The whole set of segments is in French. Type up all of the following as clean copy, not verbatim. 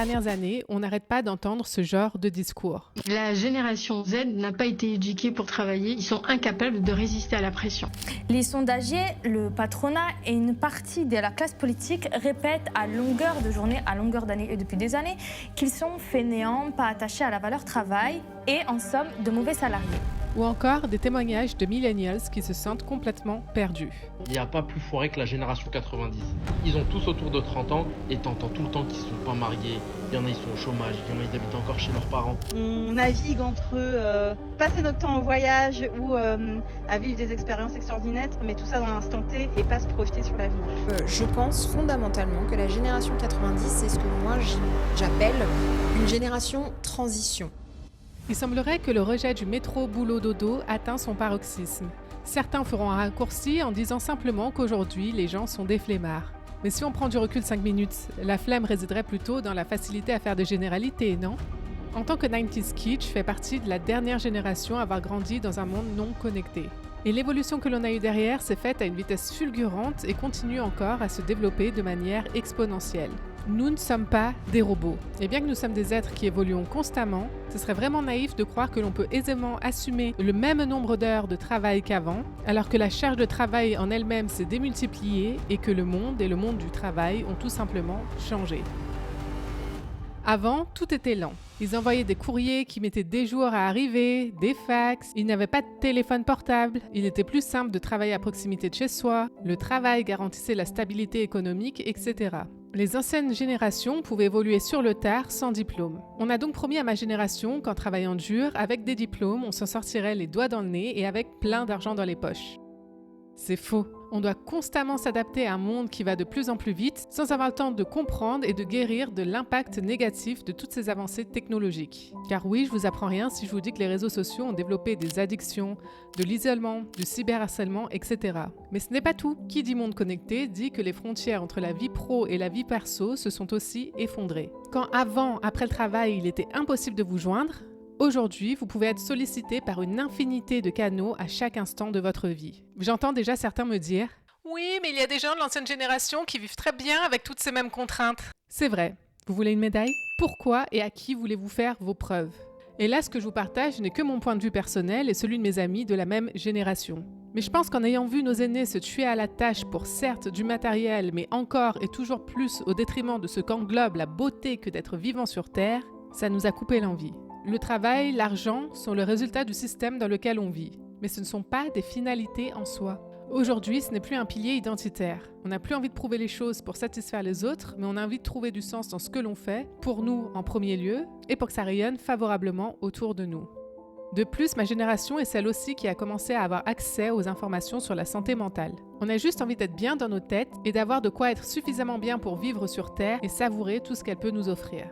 dernières années, on n'arrête pas d'entendre ce genre de discours. La génération Z n'a pas été éduquée pour travailler, ils sont incapables de résister à la pression. Les sondagiers, le patronat et une partie de la classe politique répètent à longueur de journée, à longueur d'année et depuis des années qu'ils sont fainéants, pas attachés à la valeur travail et en somme de mauvais salariés. Ou encore des témoignages de millennials qui se sentent complètement perdus. Il n'y a pas plus foiré que la génération 90. Ils ont tous autour de 30 ans et t'entends tout le temps qu'ils ne sont pas mariés. Il y en a, ils sont au chômage, il y en a, ils habitent encore chez leurs parents. On navigue entre passer notre temps en voyage ou à vivre des expériences extraordinaires, mais tout ça dans l'instant T et pas se projeter sur l'avenir. Je pense fondamentalement que la génération 90, c'est ce que moi j'appelle une génération transition. Il semblerait que le rejet du métro boulot dodo atteint son paroxysme. Certains feront un raccourci en disant simplement qu'aujourd'hui, les gens sont des flemmards. Mais si on prend du recul 5 minutes, la flemme résiderait plutôt dans la facilité à faire des généralités, non? En tant que 90s kid, je fais partie de la dernière génération à avoir grandi dans un monde non connecté. Et l'évolution que l'on a eue derrière s'est faite à une vitesse fulgurante et continue encore à se développer de manière exponentielle. Nous ne sommes pas des robots. Et bien que nous sommes des êtres qui évoluons constamment, ce serait vraiment naïf de croire que l'on peut aisément assumer le même nombre d'heures de travail qu'avant, alors que la charge de travail en elle-même s'est démultipliée et que le monde et le monde du travail ont tout simplement changé. Avant, tout était lent. Ils envoyaient des courriers qui mettaient des jours à arriver, des fax, ils n'avaient pas de téléphone portable, il était plus simple de travailler à proximité de chez soi, le travail garantissait la stabilité économique, etc. Les anciennes générations pouvaient évoluer sur le tard sans diplôme. On a donc promis à ma génération qu'en travaillant dur, avec des diplômes, on s'en sortirait les doigts dans le nez et avec plein d'argent dans les poches. C'est faux. On doit constamment s'adapter à un monde qui va de plus en plus vite, sans avoir le temps de comprendre et de guérir de l'impact négatif de toutes ces avancées technologiques. Car oui, je vous apprends rien si je vous dis que les réseaux sociaux ont développé des addictions, de l'isolement, du cyberharcèlement, etc. Mais ce n'est pas tout. Qui dit monde connecté dit que les frontières entre la vie pro et la vie perso se sont aussi effondrées. Quand avant, après le travail, il était impossible de vous joindre, aujourd'hui, vous pouvez être sollicité par une infinité de canaux à chaque instant de votre vie. J'entends déjà certains me dire « Oui, mais il y a des gens de l'ancienne génération qui vivent très bien avec toutes ces mêmes contraintes. » C'est vrai. Vous voulez une médaille? Pourquoi et à qui voulez-vous faire vos preuves? Et là, ce que je vous partage n'est que mon point de vue personnel et celui de mes amis de la même génération. Mais je pense qu'en ayant vu nos aînés se tuer à la tâche pour certes du matériel, mais encore et toujours plus au détriment de ce qu'englobe la beauté que d'être vivant sur Terre, ça nous a coupé l'envie. Le travail, l'argent sont le résultat du système dans lequel on vit, mais ce ne sont pas des finalités en soi. Aujourd'hui, ce n'est plus un pilier identitaire. On n'a plus envie de prouver les choses pour satisfaire les autres, mais on a envie de trouver du sens dans ce que l'on fait, pour nous en premier lieu, et pour que ça rayonne favorablement autour de nous. De plus, ma génération est celle aussi qui a commencé à avoir accès aux informations sur la santé mentale. On a juste envie d'être bien dans nos têtes et d'avoir de quoi être suffisamment bien pour vivre sur Terre et savourer tout ce qu'elle peut nous offrir.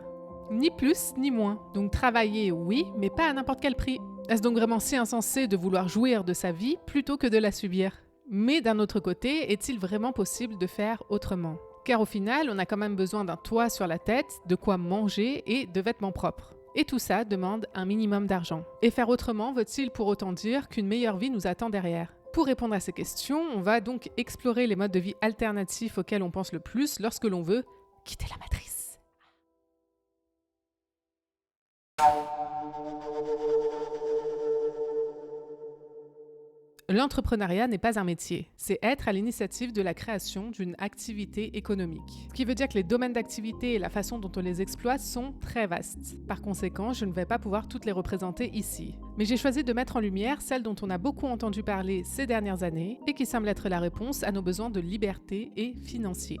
Ni plus, ni moins. Donc travailler, oui, mais pas à n'importe quel prix. Est-ce donc vraiment si insensé de vouloir jouir de sa vie plutôt que de la subir? Mais d'un autre côté, est-il vraiment possible de faire autrement? Car au final, on a quand même besoin d'un toit sur la tête, de quoi manger et de vêtements propres. Et tout ça demande un minimum d'argent. Et faire autrement veut-il pour autant dire qu'une meilleure vie nous attend derrière? Pour répondre à ces questions, on va donc explorer les modes de vie alternatifs auxquels on pense le plus lorsque l'on veut quitter la matrice. L'entrepreneuriat n'est pas un métier, c'est être à l'initiative de la création d'une activité économique. Ce qui veut dire que les domaines d'activité et la façon dont on les exploite sont très vastes. Par conséquent, je ne vais pas pouvoir toutes les représenter ici. Mais j'ai choisi de mettre en lumière celles dont on a beaucoup entendu parler ces dernières années et qui semblent être la réponse à nos besoins de liberté et financiers.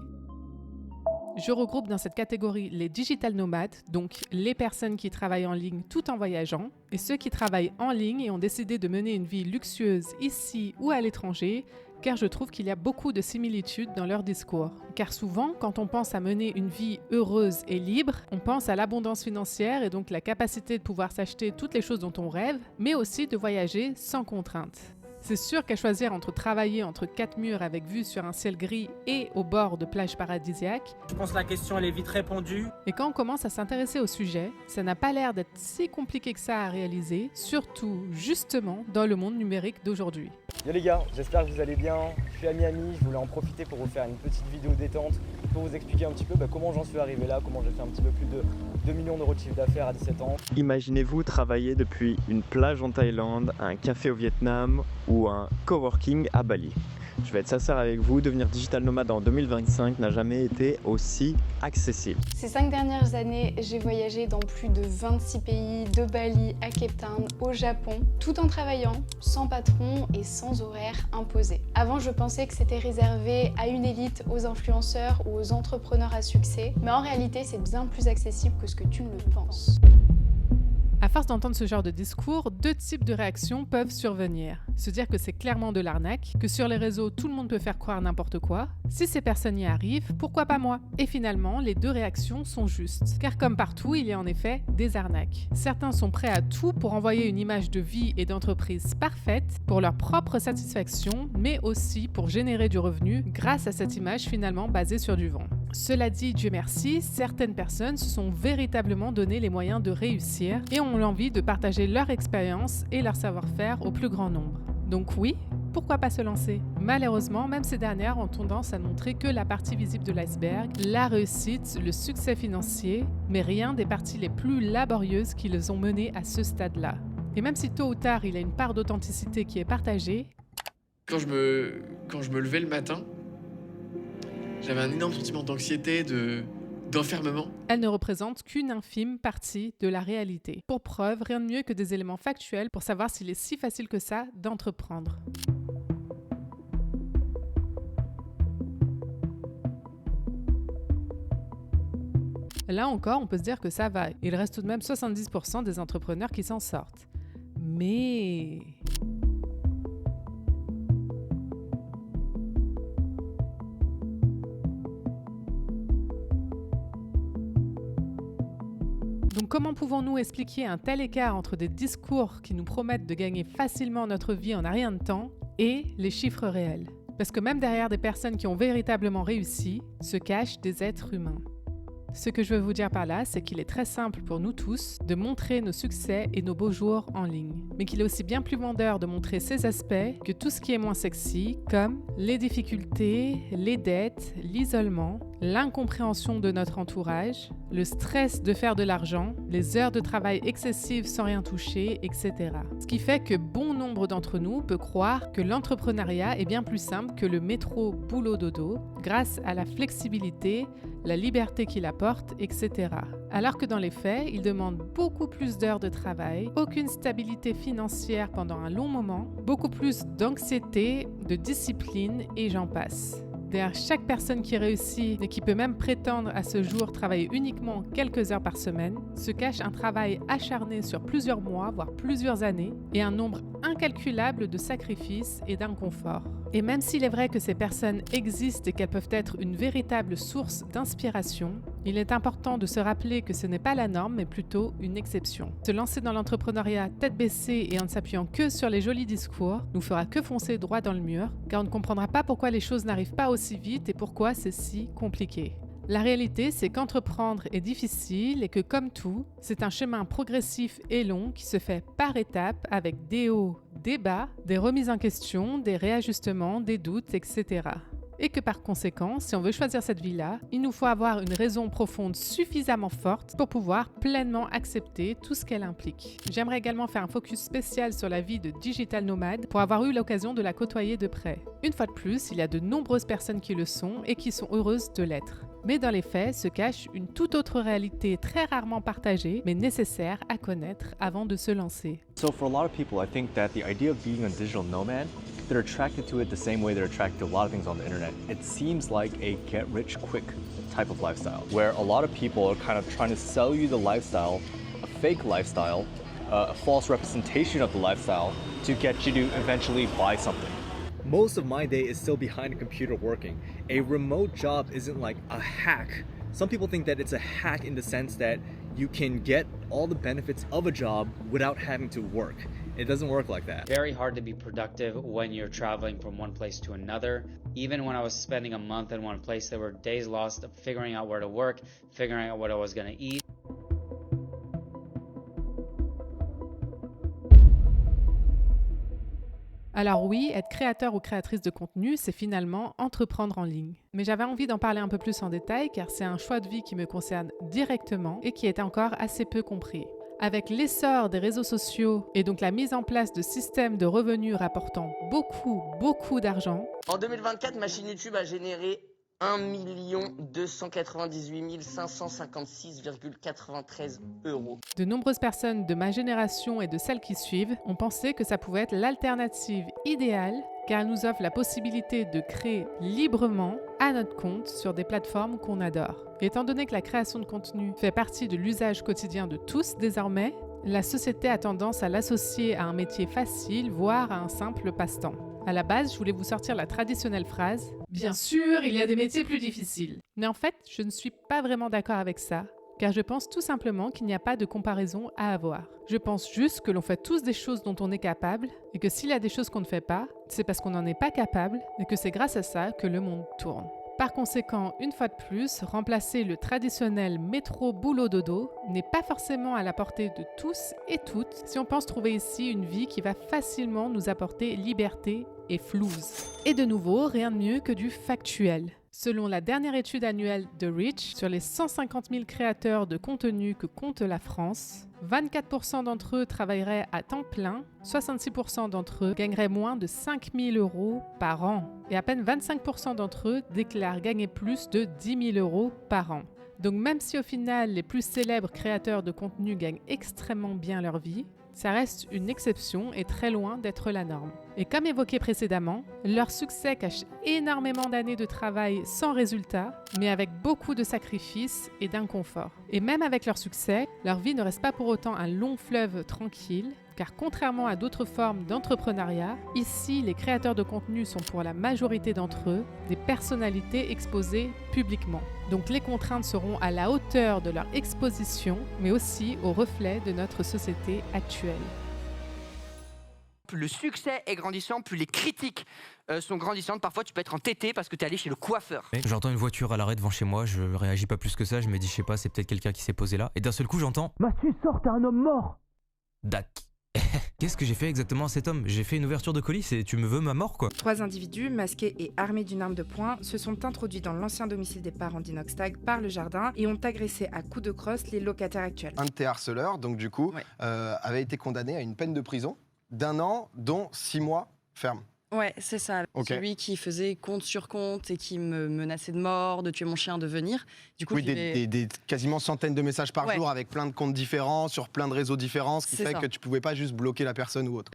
Je regroupe dans cette catégorie les digital nomades, donc les personnes qui travaillent en ligne tout en voyageant, et ceux qui travaillent en ligne et ont décidé de mener une vie luxueuse ici ou à l'étranger, car je trouve qu'il y a beaucoup de similitudes dans leur discours. Car souvent, quand on pense à mener une vie heureuse et libre, on pense à l'abondance financière et donc la capacité de pouvoir s'acheter toutes les choses dont on rêve, mais aussi de voyager sans contrainte. C'est sûr qu'à choisir entre travailler entre 4 murs avec vue sur un ciel gris et au bord de plages paradisiaques, Je pense que la question elle est vite répondue. et quand on commence à s'intéresser au sujet, ça n'a pas l'air d'être si compliqué que ça à réaliser, surtout justement dans le monde numérique d'aujourd'hui. Yo les gars, j'espère que vous allez bien. Je suis à Miami, je voulais en profiter pour vous faire une petite vidéo détente pour vous expliquer un petit peu comment j'en suis arrivé là, comment j'ai fait un petit peu plus de 2 millions d'euros de chiffre d'affaires à 17 ans. Imaginez-vous travailler depuis une plage en Thaïlande, un café au Vietnam ou un coworking à Bali. Je vais être sincère avec vous, devenir digital nomade en 2025 n'a jamais été aussi accessible. Ces 5 dernières années, j'ai voyagé dans plus de 26 pays, de Bali à Cape Town, au Japon, tout en travaillant, sans patron et sans horaire imposé. Avant, je pensais que c'était réservé à une élite, aux influenceurs ou aux entrepreneurs à succès, mais en réalité, c'est bien plus accessible que ce que tu ne le penses. À force d'entendre ce genre de discours, 2 types de réactions peuvent survenir. Se dire que c'est clairement de l'arnaque, que sur les réseaux, tout le monde peut faire croire n'importe quoi. Si ces personnes y arrivent, pourquoi pas moi? Et finalement, les 2 réactions sont justes. Car comme partout, il y a en effet des arnaques. Certains sont prêts à tout pour envoyer une image de vie et d'entreprise parfaite pour leur propre satisfaction, mais aussi pour générer du revenu grâce à cette image finalement basée sur du vent. Cela dit, Dieu merci, certaines personnes se sont véritablement donné les moyens de réussir et ont l'envie de partager leur expérience et leur savoir-faire au plus grand nombre. Donc oui, pourquoi pas se lancer? Malheureusement, même ces dernières ont tendance à montrer que la partie visible de l'iceberg, la réussite, le succès financier, mais rien des parties les plus laborieuses qui les ont menées à ce stade-là. Et même si tôt ou tard il y a une part d'authenticité qui est partagée, Quand je me levais le matin, j'avais un énorme sentiment d'anxiété, d'enfermement. elle ne représente qu'une infime partie de la réalité. Pour preuve, rien de mieux que des éléments factuels pour savoir s'il est si facile que ça d'entreprendre. Là encore, on peut se dire que ça va. Il reste tout de même 70% des entrepreneurs qui s'en sortent. Mais... Donc comment pouvons-nous expliquer un tel écart entre des discours qui nous promettent de gagner facilement notre vie en un rien de temps et les chiffres réels? Parce que même derrière des personnes qui ont véritablement réussi, se cachent des êtres humains. Ce que je veux vous dire par là, c'est qu'il est très simple pour nous tous de montrer nos succès et nos beaux jours en ligne. Mais qu'il est aussi bien plus vendeur de montrer ces aspects que tout ce qui est moins sexy, comme les difficultés, les dettes, l'isolement, l'incompréhension de notre entourage, le stress de faire de l'argent, les heures de travail excessives sans rien toucher, etc. Ce qui fait que bon nombre d'entre nous peut croire que l'entrepreneuriat est bien plus simple que le métro boulot dodo, grâce à la flexibilité, la liberté qu'il apporte, etc. Alors que dans les faits, il demande beaucoup plus d'heures de travail, aucune stabilité financière pendant un long moment, beaucoup plus d'anxiété, de discipline et j'en passe. Derrière chaque personne qui réussit et qui peut même prétendre à ce jour travailler uniquement quelques heures par semaine, se cache un travail acharné sur plusieurs mois, voire plusieurs années, et un nombre incalculable de sacrifices et d'inconfort. Et même s'il est vrai que ces personnes existent et qu'elles peuvent être une véritable source d'inspiration, il est important de se rappeler que ce n'est pas la norme, mais plutôt une exception. Se lancer dans l'entrepreneuriat tête baissée et en ne s'appuyant que sur les jolis discours nous fera que foncer droit dans le mur, car on ne comprendra pas pourquoi les choses n'arrivent pas aussi vite et pourquoi c'est si compliqué. La réalité, c'est qu'entreprendre est difficile et que, comme tout, c'est un chemin progressif et long qui se fait par étapes avec des hauts, des bas, des remises en question, des réajustements, des doutes, etc. Et que par conséquent, si on veut choisir cette vie-là, il nous faut avoir une raison profonde suffisamment forte pour pouvoir pleinement accepter tout ce qu'elle implique. J'aimerais également faire un focus spécial sur la vie de digital nomade pour avoir eu l'occasion de la côtoyer de près. Une fois de plus, il y a de nombreuses personnes qui le sont et qui sont heureuses de l'être. Mais dans les faits se cache une toute autre réalité très rarement partagée, mais nécessaire à connaître avant de se lancer. So for a lot of people, I think that the idea of being a digital nomad, they're attracted to it the same way they're attracted to a lot of things on the internet. It seems like a get-rich-quick type of lifestyle, where a lot of people are kind of trying to sell you the lifestyle, a fake lifestyle, a false representation of the lifestyle to get you to eventually buy something. Most of my day is still behind a computer working. A remote job isn't like a hack. Some people think that it's a hack in the sense that you can get all the benefits of a job without having to work. It doesn't work like that. Very hard to be productive when you're traveling from one place to another. Even when I was spending a month in one place, there were days lost of figuring out where to work, figuring out what I was going to eat. Alors oui, être créateur ou créatrice de contenu, c'est finalement entreprendre en ligne. Mais j'avais envie d'en parler un peu plus en détail car c'est un choix de vie qui me concerne directement et qui est encore assez peu compris. Avec l'essor des réseaux sociaux et donc la mise en place de systèmes de revenus rapportant beaucoup d'argent. En 2024, ma chaîne YouTube a généré 1 298 556,93 €. De nombreuses personnes de ma génération et de celles qui suivent ont pensé que ça pouvait être l'alternative idéale car elle nous offre la possibilité de créer librement à notre compte sur des plateformes qu'on adore. Et étant donné que la création de contenu fait partie de l'usage quotidien de tous désormais, la société a tendance à l'associer à un métier facile, voire à un simple passe-temps. À la base, je voulais vous sortir la traditionnelle phrase « Bien sûr, il y a des métiers plus difficiles ». Mais en fait, je ne suis pas vraiment d'accord avec ça, car je pense tout simplement qu'il n'y a pas de comparaison à avoir. Je pense juste que l'on fait tous des choses dont on est capable, et que s'il y a des choses qu'on ne fait pas, c'est parce qu'on n'en est pas capable, et que c'est grâce à ça que le monde tourne. Par conséquent, une fois de plus, remplacer le traditionnel métro-boulot-dodo n'est pas forcément à la portée de tous et toutes si on pense trouver ici une vie qui va facilement nous apporter liberté et flouze. Et de nouveau, rien de mieux que du factuel. Selon la dernière étude annuelle de Reach, sur les 150 000 créateurs de contenu que compte la France, 24% d'entre eux travailleraient à temps plein, 66% d'entre eux gagneraient moins de 5 000 € par an et à peine 25% d'entre eux déclarent gagner plus de 10 000 € par an. Donc même si au final les plus célèbres créateurs de contenu gagnent extrêmement bien leur vie, ça reste une exception et très loin d'être la norme. Et comme évoqué précédemment, leur succès cache énormément d'années de travail sans résultat, mais avec beaucoup de sacrifices et d'inconfort. Et même avec leur succès, leur vie ne reste pas pour autant un long fleuve tranquille, car contrairement à d'autres formes d'entrepreneuriat, ici les créateurs de contenu sont pour la majorité d'entre eux des personnalités exposées publiquement. Donc les contraintes seront à la hauteur de leur exposition, mais aussi au reflet de notre société actuelle. Plus le succès est grandissant, plus les critiques sont grandissantes. Parfois, tu peux être entêté parce que tu es allé chez le coiffeur. J'entends une voiture à l'arrêt devant chez moi, je réagis pas plus que ça, je me dis, je sais pas, c'est peut-être quelqu'un qui s'est posé là. Et d'un seul coup, j'entends « Mathieu, sors, t'es un homme mort !» Dac. Qu'est-ce que j'ai fait exactement à cet homme? J'ai fait une ouverture de colis et tu me veux ma mort quoi? 3 individus masqués et armés d'une arme de poing se sont introduits dans l'ancien domicile des parents d'Inoxtag par le jardin et ont agressé à coups de crosse les locataires actuels. Un de tes harceleurs, donc du coup, avait été condamné à une peine de prison d'1 an, dont 6 mois ferme. Ouais, c'est ça. Okay. Celui qui faisait compte sur compte et qui me menaçait de mort, de tuer mon chien, de venir. Du coup, oui, des quasiment centaines de messages par jour avec plein de comptes différents, sur plein de réseaux différents, ce qui fait que tu pouvais pas juste bloquer la personne ou autre.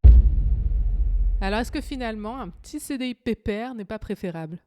Alors est-ce que finalement, un petit CDI pépère n'est pas préférable?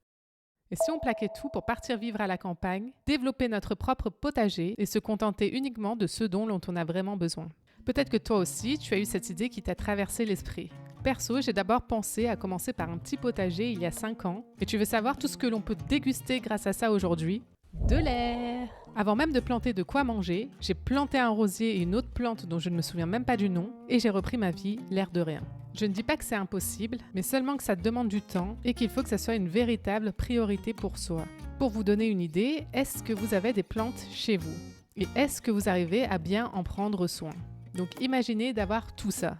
Et si on plaquait tout pour partir vivre à la campagne, développer notre propre potager et se contenter uniquement de ce dont on a vraiment besoin? Peut-être que toi aussi, tu as eu cette idée qui t'a traversé l'esprit. Perso, j'ai d'abord pensé à commencer par un petit potager il y a 5 ans. Et tu veux savoir tout ce que l'on peut déguster grâce à ça aujourd'hui? De l'air! Avant même de planter de quoi manger, j'ai planté un rosier et une autre plante dont je ne me souviens même pas du nom et j'ai repris ma vie l'air de rien. Je ne dis pas que c'est impossible, mais seulement que ça demande du temps et qu'il faut que ça soit une véritable priorité pour soi. Pour vous donner une idée, est-ce que vous avez des plantes chez vous? Et est-ce que vous arrivez à bien en prendre soin? Donc imaginez d'avoir tout ça.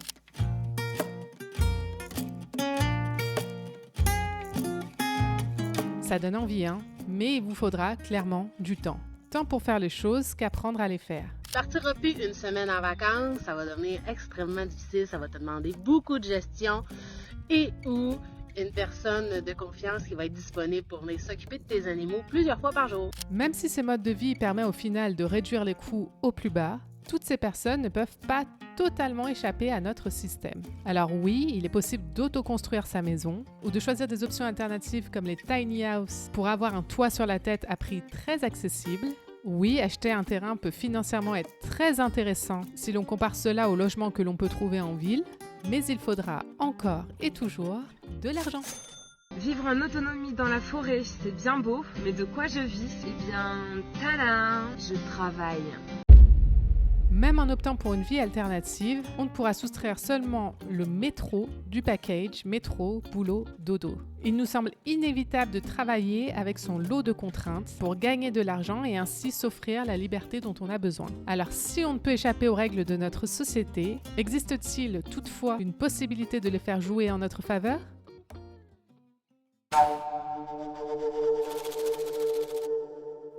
Ça donne envie, hein? Mais il vous faudra clairement du temps. Tant pour faire les choses qu'apprendre à les faire. Partir repis une semaine en vacances, ça va devenir extrêmement difficile, ça va te demander beaucoup de gestion et ou une personne de confiance qui va être disponible pour venir s'occuper de tes animaux plusieurs fois par jour. Même si ces modes de vie permettent au final de réduire les coûts au plus bas, toutes ces personnes ne peuvent pas totalement échapper à notre système. Alors oui, il est possible d'autoconstruire sa maison ou de choisir des options alternatives comme les tiny house pour avoir un toit sur la tête à prix très accessible. Oui, acheter un terrain peut financièrement être très intéressant si l'on compare cela au logement que l'on peut trouver en ville, mais il faudra encore et toujours de l'argent. Vivre en autonomie dans la forêt, c'est bien beau, mais de quoi je vis? Eh bien, tadam, je travaille. Même en optant pour une vie alternative, on ne pourra soustraire seulement le métro du package métro, boulot, dodo. Il nous semble inévitable de travailler avec son lot de contraintes pour gagner de l'argent et ainsi s'offrir la liberté dont on a besoin. Alors si on ne peut échapper aux règles de notre société, existe-t-il toutefois une possibilité de les faire jouer en notre faveur ?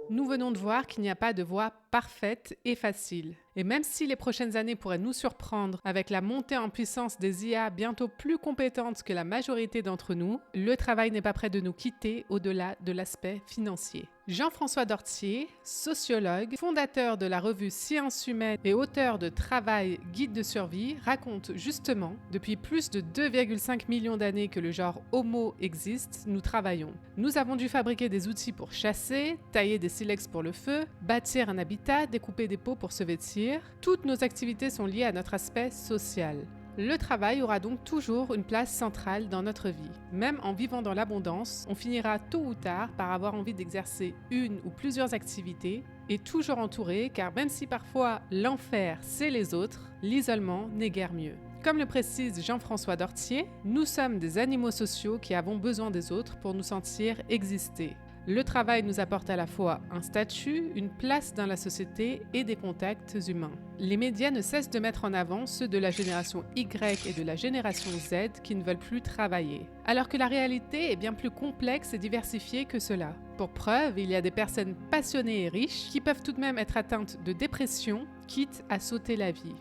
Nous venons de voir qu'il n'y a pas de voie parfaite et facile. Et même si les prochaines années pourraient nous surprendre avec la montée en puissance des IA bientôt plus compétentes que la majorité d'entre nous, le travail n'est pas prêt de nous quitter au-delà de l'aspect financier. Jean-François Dortier, sociologue, fondateur de la revue Sciences Humaines et auteur de Travail, guide de survie, raconte justement, depuis plus de 2,5 millions d'années que le genre Homo existe, nous travaillons. Nous avons dû fabriquer des outils pour chasser, tailler des silex pour le feu, bâtir un habitat, découper des peaux pour se vêtir. Toutes nos activités sont liées à notre aspect social. Le travail aura donc toujours une place centrale dans notre vie. Même en vivant dans l'abondance, on finira tôt ou tard par avoir envie d'exercer une ou plusieurs activités et toujours entouré, car même si parfois l'enfer c'est les autres, l'isolement n'est guère mieux. Comme le précise Jean-François Dortier, nous sommes des animaux sociaux qui avons besoin des autres pour nous sentir exister. Le travail nous apporte à la fois un statut, une place dans la société et des contacts humains. Les médias ne cessent de mettre en avant ceux de la génération Y et de la génération Z qui ne veulent plus travailler. Alors que la réalité est bien plus complexe et diversifiée que cela. Pour preuve, il y a des personnes passionnées et riches qui peuvent tout de même être atteintes de dépression, quitte à sauter la vie.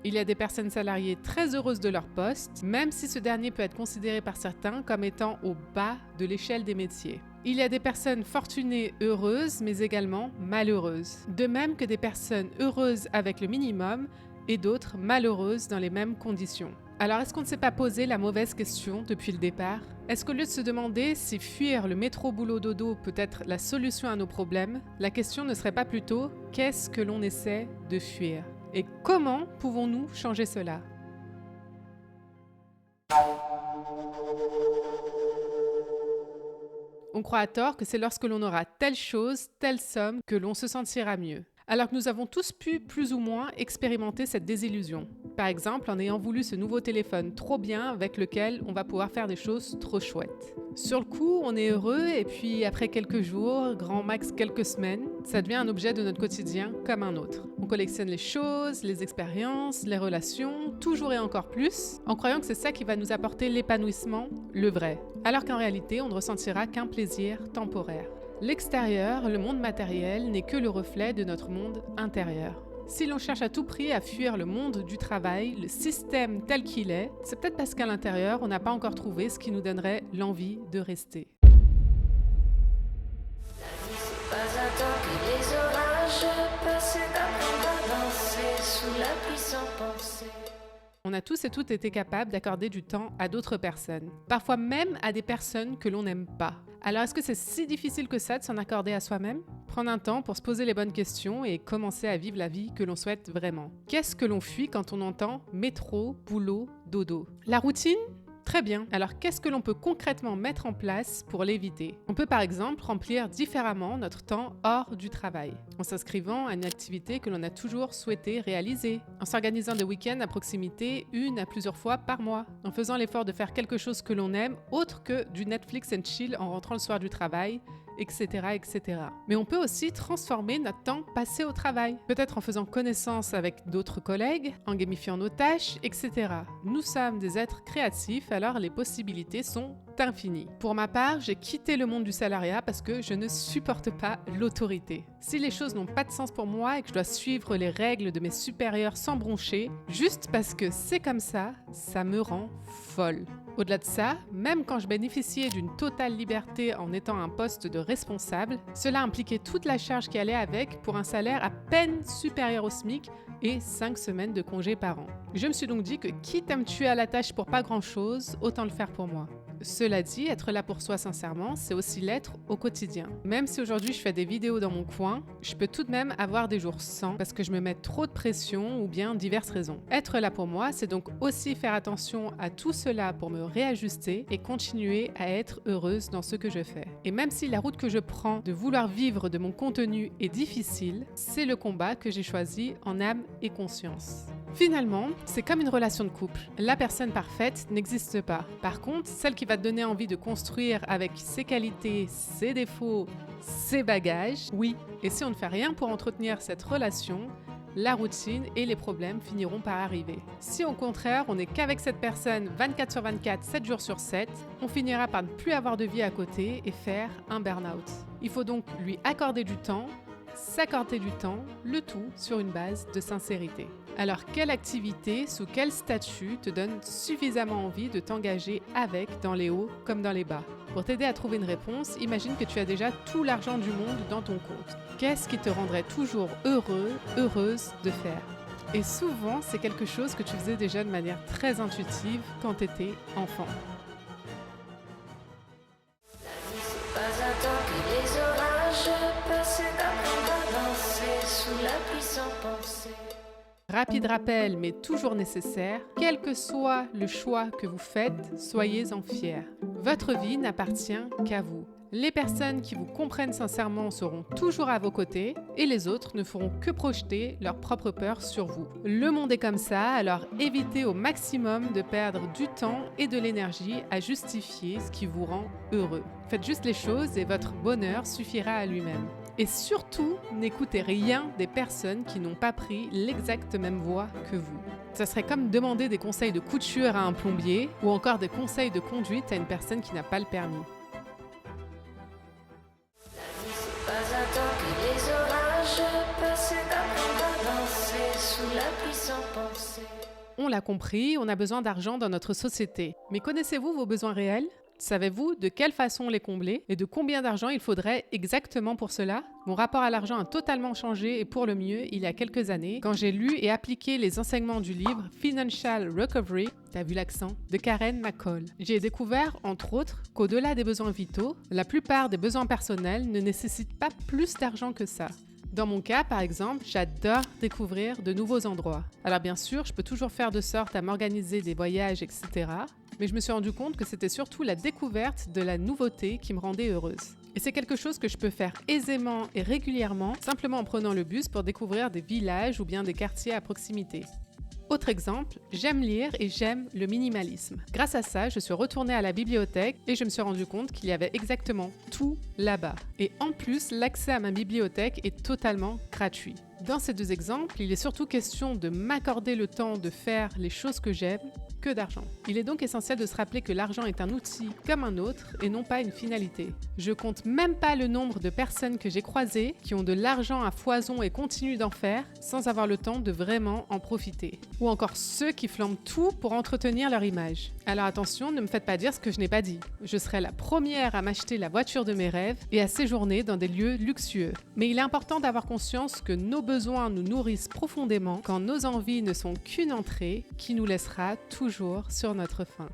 Il y a des personnes salariées très heureuses de leur poste, même si ce dernier peut être considéré par certains comme étant au bas de l'échelle des métiers. Il y a des personnes fortunées heureuses, mais également malheureuses. De même que des personnes heureuses avec le minimum et d'autres malheureuses dans les mêmes conditions. Alors est-ce qu'on ne s'est pas posé la mauvaise question depuis le départ ? Est-ce qu'au lieu de se demander si fuir le métro boulot dodo peut être la solution à nos problèmes, la question ne serait pas plutôt qu'est-ce que l'on essaie de fuir ? Et comment pouvons-nous changer cela ? On croit à tort que c'est lorsque l'on aura telle chose, telle somme, que l'on se sentira mieux. Alors que nous avons tous pu, plus ou moins, expérimenter cette désillusion. Par exemple, en ayant voulu ce nouveau téléphone trop bien avec lequel on va pouvoir faire des choses trop chouettes. Sur le coup, on est heureux et puis après quelques jours, grand max quelques semaines, ça devient un objet de notre quotidien comme un autre. On collectionne les choses, les expériences, les relations, toujours et encore plus, en croyant que c'est ça qui va nous apporter l'épanouissement, le vrai. Alors qu'en réalité, on ne ressentira qu'un plaisir temporaire. L'extérieur, le monde matériel, n'est que le reflet de notre monde intérieur. Si l'on cherche à tout prix à fuir le monde du travail, le système tel qu'il est, c'est peut-être parce qu'à l'intérieur, on n'a pas encore trouvé ce qui nous donnerait l'envie de rester. On a tous et toutes été capables d'accorder du temps à d'autres personnes, parfois même à des personnes que l'on n'aime pas. Alors est-ce que c'est si difficile que ça de s'en accorder à soi-même ? Prendre un temps pour se poser les bonnes questions et commencer à vivre la vie que l'on souhaite vraiment. Qu'est-ce que l'on fuit quand on entend métro, boulot, dodo ? La routine ? Très bien. Alors qu'est-ce que l'on peut concrètement mettre en place pour l'éviter ? On peut par exemple remplir différemment notre temps hors du travail, en s'inscrivant à une activité que l'on a toujours souhaité réaliser, en s'organisant des week-ends à proximité une à plusieurs fois par mois, en faisant l'effort de faire quelque chose que l'on aime autre que du Netflix and chill en rentrant le soir du travail, etc., etc. Mais on peut aussi transformer notre temps passé au travail, peut-être en faisant connaissance avec d'autres collègues, en gamifiant nos tâches, etc. Nous sommes des êtres créatifs, alors les possibilités sont infinies. Pour ma part, j'ai quitté le monde du salariat parce que je ne supporte pas l'autorité. Si les choses n'ont pas de sens pour moi et que je dois suivre les règles de mes supérieurs sans broncher, juste parce que c'est comme ça me rend folle. Au-delà de ça, même quand je bénéficiais d'une totale liberté en étant un poste de responsable, cela impliquait toute la charge qui allait avec pour un salaire à peine supérieur au SMIC et 5 semaines de congé par an. Je me suis donc dit que quitte à me tuer à la tâche pour pas grand-chose, autant le faire pour moi. Cela dit, être là pour soi sincèrement, c'est aussi l'être au quotidien. Même si aujourd'hui je fais des vidéos dans mon coin, je peux tout de même avoir des jours sans parce que je me mets trop de pression ou bien diverses raisons. Être là pour moi, c'est donc aussi faire attention à tout cela pour me réajuster et continuer à être heureuse dans ce que je fais. Et même si la route que je prends de vouloir vivre de mon contenu est difficile, c'est le combat que j'ai choisi en âme et conscience. Finalement, c'est comme une relation de couple. La personne parfaite n'existe pas. Par contre, celle qui va te donner envie de construire avec ses qualités, ses défauts, ses bagages, oui. Et si on ne fait rien pour entretenir cette relation, la routine et les problèmes finiront par arriver. Si au contraire, on n'est qu'avec cette personne 24 sur 24, 7 jours sur 7, on finira par ne plus avoir de vie à côté et faire un burn-out. Il faut donc lui accorder du temps, s'accorder du temps, le tout sur une base de sincérité. Alors, quelle activité, sous quel statut te donne suffisamment envie de t'engager avec dans les hauts comme dans les bas? Pour t'aider à trouver une réponse, imagine que tu as déjà tout l'argent du monde dans ton compte. Qu'est-ce qui te rendrait toujours heureux, heureuse de faire? Et souvent, c'est quelque chose que tu faisais déjà de manière très intuitive quand tu étais enfant. Pas un temps que les orages passent d'apprendre à danser sous la pluie sans penser. Rapide rappel, mais toujours nécessaire, quel que soit le choix que vous faites, soyez-en fiers. Votre vie n'appartient qu'à vous. Les personnes qui vous comprennent sincèrement seront toujours à vos côtés et les autres ne feront que projeter leur propre peur sur vous. Le monde est comme ça, alors évitez au maximum de perdre du temps et de l'énergie à justifier ce qui vous rend heureux. Faites juste les choses et votre bonheur suffira à lui-même. Et surtout, n'écoutez rien des personnes qui n'ont pas pris l'exacte même voie que vous. Ça serait comme demander des conseils de couture à un plombier ou encore des conseils de conduite à une personne qui n'a pas le permis. Pas un temps que les orages passent d'apprendre à danser sous la pluie sans penser. On l'a compris, on a besoin d'argent dans notre société. Mais connaissez-vous vos besoins réels ? Savez-vous de quelle façon les combler et de combien d'argent il faudrait exactement pour cela? Mon rapport à l'argent a totalement changé et pour le mieux il y a quelques années quand j'ai lu et appliqué les enseignements du livre Financial Recovery, t'as vu l'accent, de Karen McCall. J'ai découvert, entre autres, qu'au-delà des besoins vitaux, la plupart des besoins personnels ne nécessitent pas plus d'argent que ça. Dans mon cas, par exemple, j'adore découvrir de nouveaux endroits. Alors bien sûr, je peux toujours faire de sorte à m'organiser des voyages, etc. Mais je me suis rendu compte que c'était surtout la découverte de la nouveauté qui me rendait heureuse. Et c'est quelque chose que je peux faire aisément et régulièrement, simplement en prenant le bus pour découvrir des villages ou bien des quartiers à proximité. Autre exemple, j'aime lire et j'aime le minimalisme. Grâce à ça, je suis retournée à la bibliothèque et je me suis rendu compte qu'il y avait exactement tout là-bas. Et en plus, l'accès à ma bibliothèque est totalement gratuit. Dans ces deux exemples, il est surtout question de m'accorder le temps de faire les choses que j'aime que d'argent. Il est donc essentiel de se rappeler que l'argent est un outil comme un autre et non pas une finalité. Je compte même pas le nombre de personnes que j'ai croisées qui ont de l'argent à foison et continuent d'en faire sans avoir le temps de vraiment en profiter. Ou encore ceux qui flambent tout pour entretenir leur image. Alors attention, ne me faites pas dire ce que je n'ai pas dit. Je serai la première à m'acheter la voiture de mes rêves et à séjourner dans des lieux luxueux. Mais il est important d'avoir conscience que nos besoins nous nourrissent profondément quand nos envies ne sont qu'une entrée qui nous laissera toujours sur notre faim.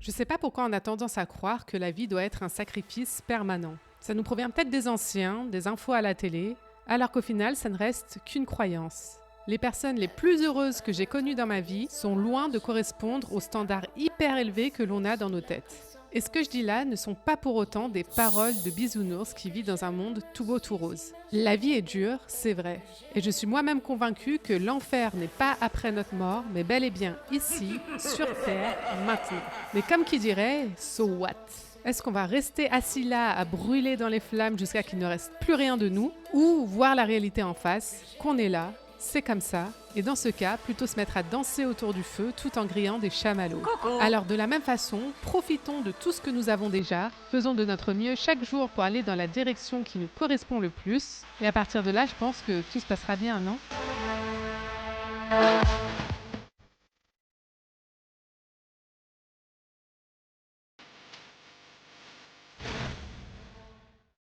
Je sais pas pourquoi on a tendance à croire que la vie doit être un sacrifice permanent. Ça nous provient peut-être des anciens, des infos à la télé, alors qu'au final, ça ne reste qu'une croyance. Les personnes les plus heureuses que j'ai connues dans ma vie sont loin de correspondre aux standards hyper élevés que l'on a dans nos têtes. Et ce que je dis là ne sont pas pour autant des paroles de bisounours qui vit dans un monde tout beau tout rose. La vie est dure, c'est vrai. Et je suis moi-même convaincue que l'enfer n'est pas après notre mort, mais bel et bien ici, sur Terre, maintenant. Mais comme qui dirait, so what? Est-ce qu'on va rester assis là à brûler dans les flammes jusqu'à qu'il ne reste plus rien de nous? Ou voir la réalité en face, qu'on est là, c'est comme ça, et dans ce cas, plutôt se mettre à danser autour du feu tout en grillant des chamallows. Alors de la même façon, profitons de tout ce que nous avons déjà, faisons de notre mieux chaque jour pour aller dans la direction qui nous correspond le plus, et à partir de là, je pense que tout se passera bien, non ?